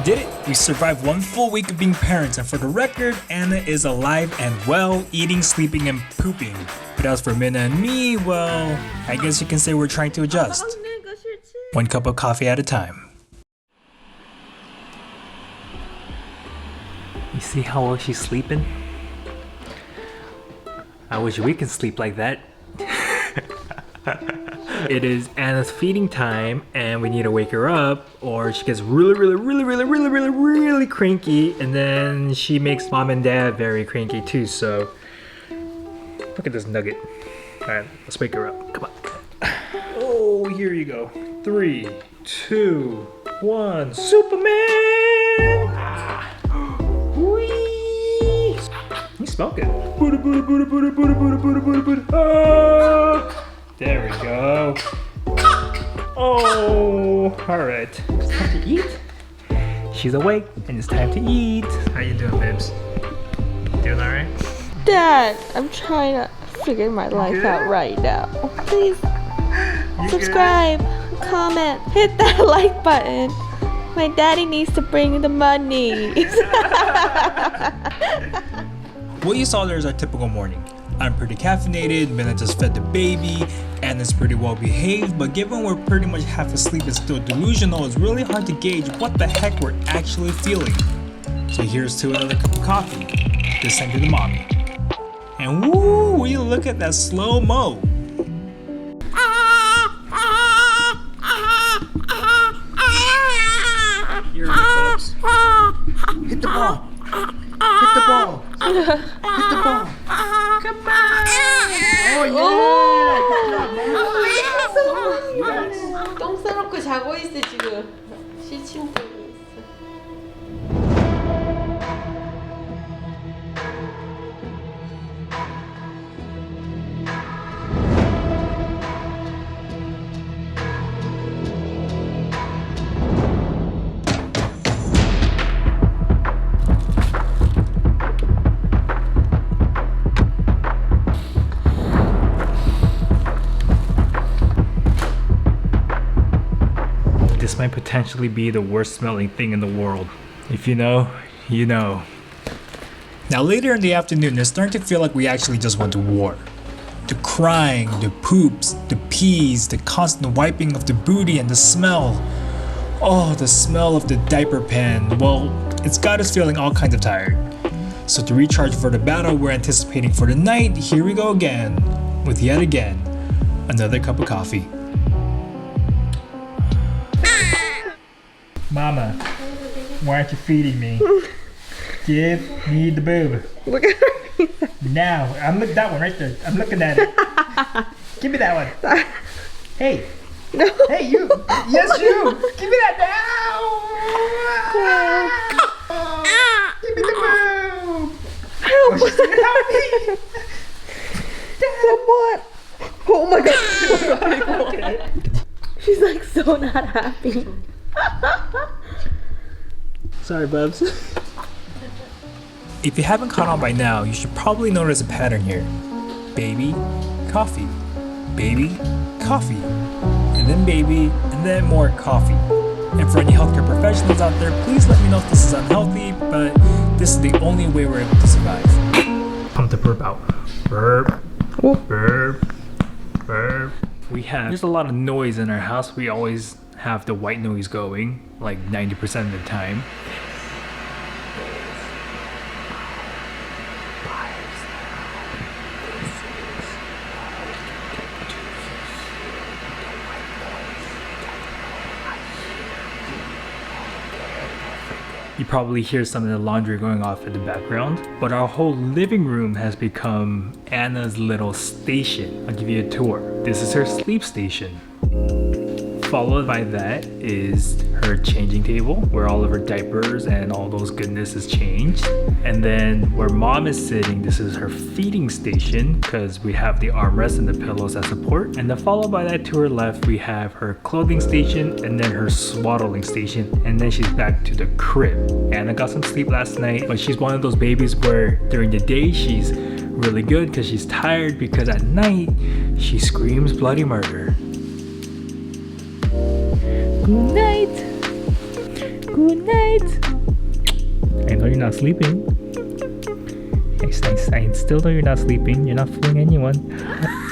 did it! We survived 1 full week of being parents, and for the record, Anna is alive and well, eating, sleeping, and pooping. But as for Minna and me, well, I guess you can say we're trying to adjust. 1 cup of coffee at a time. You see how well she's sleeping? I wish we could sleep like that. It is Anna's feeding time and we need to wake her up or she gets really cranky, and then she makes mom and dad very cranky too. So look at this nugget. Alright, let's wake her up. Come on. Oh, here you go. 3, 2, 1. Superman! Whee! You smell good. Ah! There we go. Oh, alright. It's time to eat. She's awake and it's time to eat. How you doing, babes? Doing alright? Dad, I'm trying to figure my life out right now. Please subscribe, comment, hit that like button. My daddy needs to bring the money. What you saw there is our typical morning. I'm pretty caffeinated, Minna just fed the baby, and it's pretty well behaved, but given we're pretty much half asleep and still delusional, it's really hard to gauge what the heck we're actually feeling. So here's to another cup of coffee, this time to the mommy. And woo, will you look at that slow-mo. Here it is, folks. Hit the ball. Hit the ball. Hit the ball. Come on. Oh yeah. 똥 싸놓고 자고 있어 지금. 시침 보고 있어. This might potentially be the worst smelling thing in the world. If you know, you know. Now later in the afternoon, it's starting to feel like we actually just went to war. The crying, the poops, the pees, the constant wiping of the booty, and the smell. Oh, the smell of the diaper pen. Well, it's got us feeling all kinds of tired. So to recharge for the battle we're anticipating for the night, here we go again, with yet again, another cup of coffee. Mama, why aren't you feeding me? Give me the boob. Look at her. Now, I'm looking that one right there. I'm looking at it. Give me that one. Hey. No. Hey, you. Yes, you. Give me that now. Give me the boob. Oh, she's gonna help me. Someone. Oh my god. Okay. She's like so not happy. Sorry, bubs. If you haven't caught on by now, you should probably notice a pattern here. Baby, coffee. Baby, coffee. And then baby, and then more coffee. And for any healthcare professionals out there, please let me know if this is unhealthy, but this is the only way we're able to survive. Pump the burp out. Burp. Burp. Burp. There's a lot of noise in our house. We always have the white noise going like 90% of the time. You probably hear some of the laundry going off in the background, but our whole living room has become Anna's little station. I'll give you a tour. This is her sleep station. Followed by that is her changing table, where all of her diapers and all those goodness is changed. And then where mom is sitting, this is her feeding station, because we have the armrest and the pillows as support. And then followed by that, to her left, we have her clothing station and then her swaddling station. And then she's back to the crib. Anna got some sleep last night, but she's one of those babies where during the day she's really good because she's tired, because at night she screams bloody murder. Night. Good night. I know you're not sleeping. I still know you're not sleeping. You're not fooling anyone.